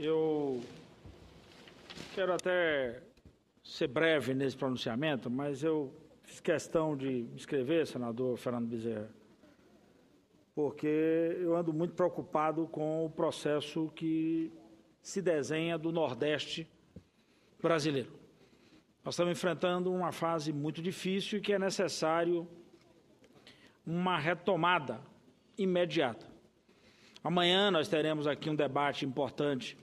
Eu quero até ser breve nesse pronunciamento, mas eu fiz questão de me inscrever, senador Fernando Bezerra, porque eu ando muito preocupado com o processo que se desenha do Nordeste brasileiro. Nós estamos enfrentando uma fase muito difícil e que é necessário uma retomada imediata. Amanhã nós teremos aqui um debate importante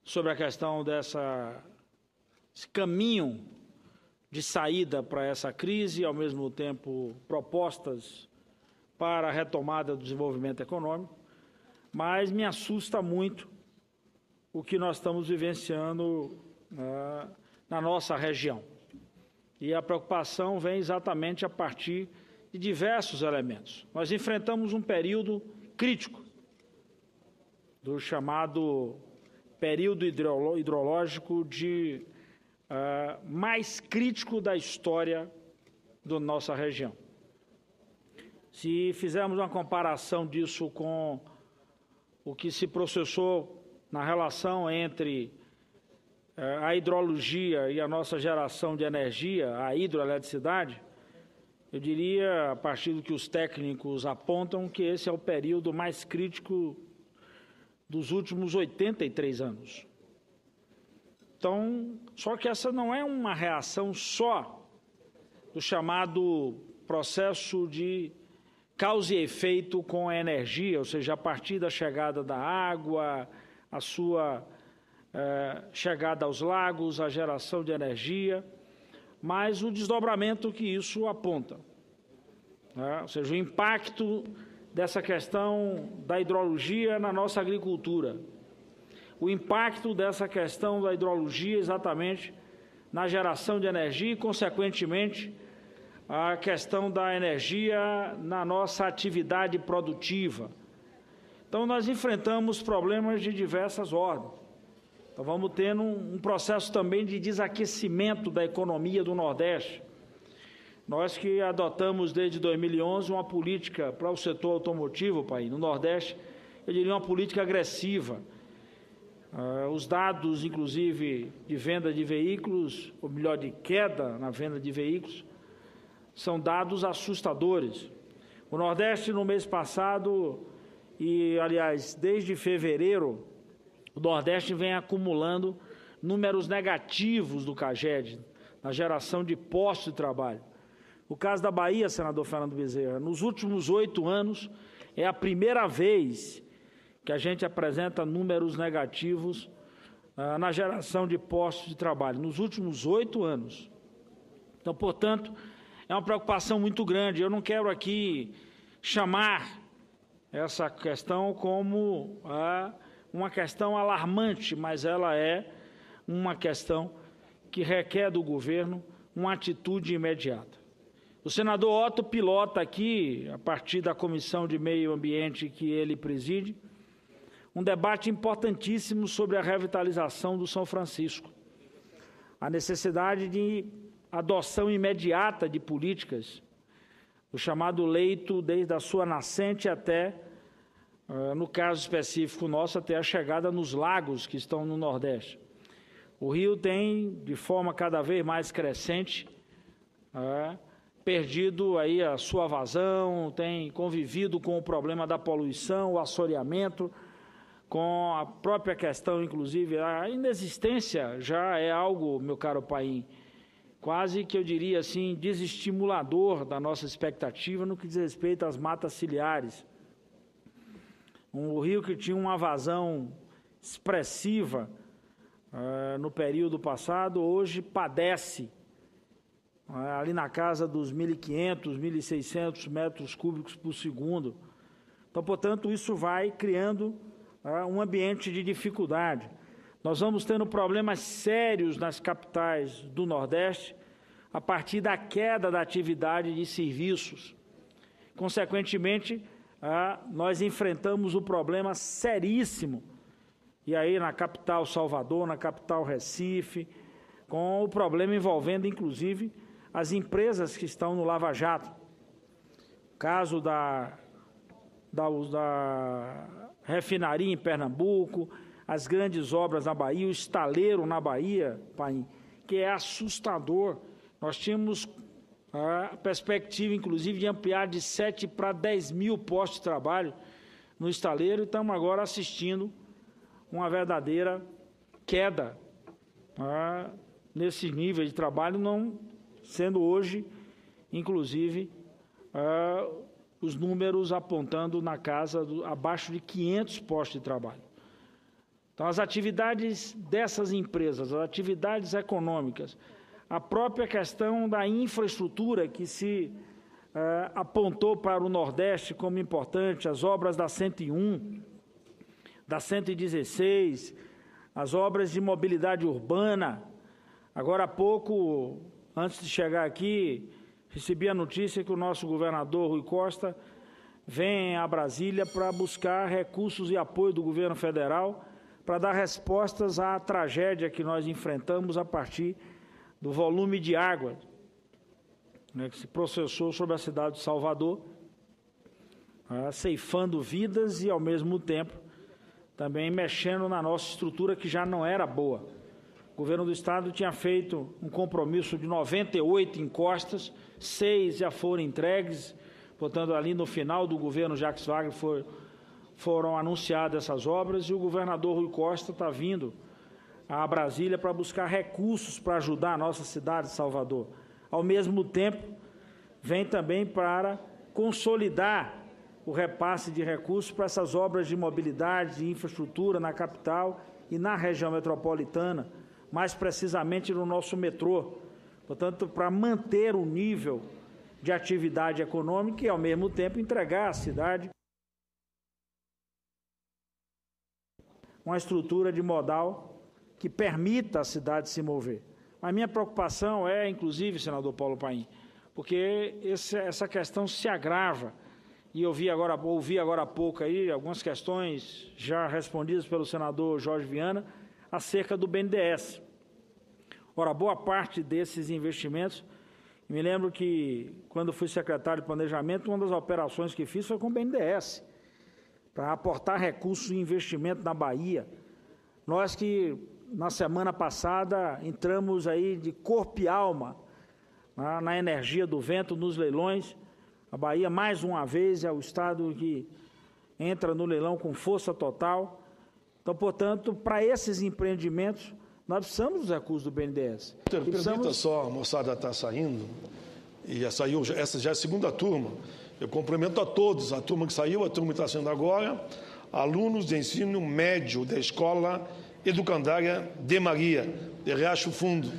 sobre a questão desse caminho de saída para essa crise e, ao mesmo tempo, propostas para a retomada do desenvolvimento econômico, mas me assusta muito o que nós estamos vivenciando na nossa região. E a preocupação vem exatamente a partir de diversos elementos. Nós enfrentamos um período crítico, do chamado período hidrológico mais crítico da história da nossa região. Se fizermos uma comparação disso com o que se processou na relação entre a hidrologia e a nossa geração de energia, a hidroeletricidade, eu diria, a partir do que os técnicos apontam, que esse é o período mais crítico dos últimos 83 anos. Então, só que essa não é uma reação só do chamado processo de causa e efeito com a energia, ou seja, a partir da chegada da água, a sua chegada aos lagos, a geração de energia, mas o desdobramento que isso aponta, né? Ou seja, o impacto dessa questão da hidrologia na nossa agricultura, o impacto dessa questão da hidrologia exatamente na geração de energia e, consequentemente, a questão da energia na nossa atividade produtiva. Então, nós enfrentamos problemas de diversas ordens. Então, vamos tendo um processo também de desaquecimento da economia do Nordeste. Nós que adotamos desde 2011 uma política para o setor automotivo, pai, no Nordeste, eu diria uma política agressiva. Os dados, inclusive, de venda de veículos, ou melhor, de queda na venda de veículos, são dados assustadores. O Nordeste, no mês passado, e, aliás, desde fevereiro, o Nordeste vem acumulando números negativos do CAGED, na geração de postos de trabalho. O caso da Bahia, senador Fernando Bezerra, nos últimos 8 anos, é a primeira vez que a gente apresenta números negativos na geração de postos de trabalho, nos últimos 8 anos. Então, portanto, é uma preocupação muito grande. Eu não quero aqui chamar essa questão como uma questão alarmante, mas ela é uma questão que requer do governo uma atitude imediata. O senador Otto pilota aqui, a partir da Comissão de Meio Ambiente que ele preside, um debate importantíssimo sobre a revitalização do São Francisco, a necessidade de adoção imediata de políticas, o chamado leito desde a sua nascente até, no caso específico nosso, até a chegada nos lagos que estão no Nordeste. O Rio tem, de forma cada vez mais crescente, perdido aí a sua vazão, tem convivido com o problema da poluição, o assoreamento, com a própria questão, inclusive, a inexistência já é algo, meu caro Paim, quase que eu diria assim, desestimulador da nossa expectativa no que diz respeito às matas ciliares. Um rio que tinha uma vazão expressiva no período passado, hoje padece ali na casa dos 1.500, 1.600 metros cúbicos por segundo. Então, portanto, isso vai criando um ambiente de dificuldade. Nós vamos tendo problemas sérios nas capitais do Nordeste a partir da queda da atividade de serviços. Consequentemente, nós enfrentamos um problema seríssimo, e aí na capital Salvador, na capital Recife, com o problema envolvendo, inclusive, as empresas que estão no Lava Jato. O caso da refinaria em Pernambuco, as grandes obras na Bahia, o estaleiro na Bahia, Paim, que é assustador. Nós tínhamos a perspectiva, inclusive, de ampliar de 7 para 10 mil postos de trabalho no estaleiro, e estamos agora assistindo uma verdadeira queda nesse nível de trabalho, não sendo hoje, inclusive, os números apontando na casa abaixo de 500 postos de trabalho. Então, as atividades dessas empresas, as atividades econômicas, a própria questão da infraestrutura que se apontou para o Nordeste como importante, as obras da 101, da 116, as obras de mobilidade urbana. Agora há pouco, antes de chegar aqui, recebi a notícia que o nosso governador Rui Costa vem a Brasília para buscar recursos e apoio do governo federal para dar respostas à tragédia que nós enfrentamos a partir do volume de água, né, que se processou sobre a cidade de Salvador, ceifando vidas e, ao mesmo tempo, também mexendo na nossa estrutura, que já não era boa. O governo do Estado tinha feito um compromisso de 98 encostas, 6 já foram entregues, portanto, ali no final do governo Jacques Wagner foram anunciadas essas obras, e o governador Rui Costa está vindo a Brasília para buscar recursos para ajudar a nossa cidade de Salvador. Ao mesmo tempo, vem também para consolidar o repasse de recursos para essas obras de mobilidade, de infraestrutura na capital e na região metropolitana, mais precisamente no nosso metrô. Portanto, para manter o nível de atividade econômica e, ao mesmo tempo, entregar à cidade uma estrutura de modal que permita a cidade se mover. A minha preocupação é, inclusive, senador Paulo Paim, porque essa questão se agrava, e ouvi agora há pouco aí algumas questões já respondidas pelo senador Jorge Viana acerca do BNDES. Ora, boa parte desses investimentos, me lembro que, quando fui secretário de Planejamento, uma das operações que fiz foi com o BNDES, para aportar recursos e investimento na Bahia. Nós que, na semana passada, entramos aí de corpo e alma na energia do vento, nos leilões. A Bahia, mais uma vez, é o estado que entra no leilão com força total. Então, portanto, para esses empreendimentos, nós precisamos dos recursos do BNDES. Permita só, a moçada está saindo, e essa já é a segunda turma. Eu cumprimento a todos, a turma que saiu, a turma que está saindo agora, alunos de ensino médio da Escola Educandária de Maria, de Riacho Fundo.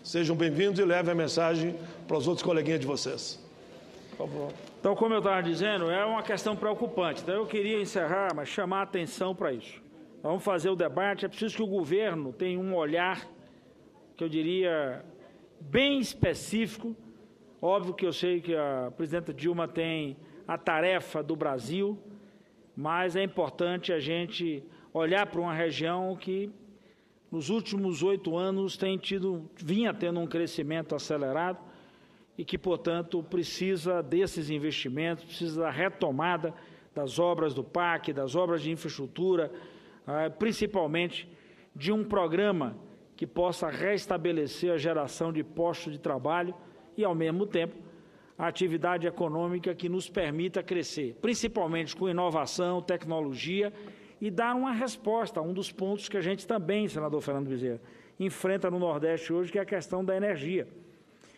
Sejam bem-vindos e levem a mensagem para os outros coleguinhas de vocês. Por favor. Então, como eu estava dizendo, é uma questão preocupante. Então, eu queria encerrar, mas chamar a atenção para isso. Vamos fazer o debate. É preciso que o governo tenha um olhar, que eu diria, bem específico. Óbvio que eu sei que a presidenta Dilma tem a tarefa do Brasil, mas é importante a gente olhar para uma região que, nos últimos 8 anos, vinha tendo um crescimento acelerado e que, portanto, precisa desses investimentos, precisa da retomada das obras do PAC, das obras de infraestrutura, principalmente de um programa que possa restabelecer a geração de postos de trabalho e, ao mesmo tempo, a atividade econômica que nos permita crescer, principalmente com inovação, tecnologia, e dar uma resposta a um dos pontos que a gente também, senador Fernando Bezerra, enfrenta no Nordeste hoje, que é a questão da energia.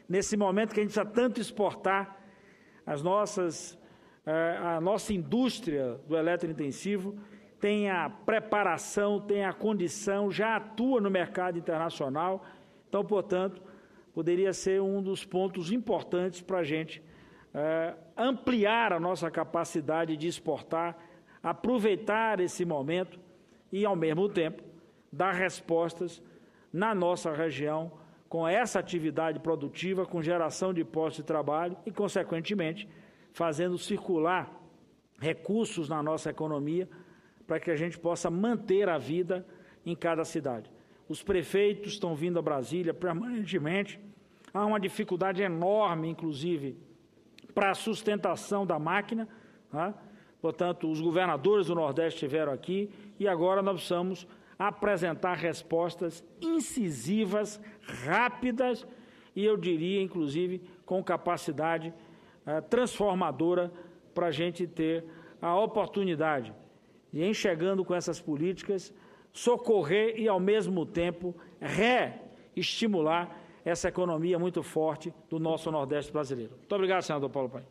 Nesse momento que a gente precisa tanto exportar, a nossa indústria do eletrointensivo tem a preparação, tem a condição, já atua no mercado internacional. Então, portanto, poderia ser um dos pontos importantes para a gente ampliar a nossa capacidade de exportar, aproveitar esse momento e, ao mesmo tempo, dar respostas na nossa região com essa atividade produtiva, com geração de postos de trabalho e, consequentemente, fazendo circular recursos na nossa economia para que a gente possa manter a vida em cada cidade. Os prefeitos estão vindo a Brasília permanentemente. Há uma dificuldade enorme, inclusive, para a sustentação da máquina, né? Portanto, os governadores do Nordeste estiveram aqui e agora nós precisamos apresentar respostas incisivas, rápidas e, eu diria, inclusive, com capacidade transformadora para a gente ter a oportunidade de, enxergando com essas políticas, socorrer e, ao mesmo tempo, reestimular essa economia muito forte do nosso Nordeste brasileiro. Muito obrigado, senador Paulo Paim.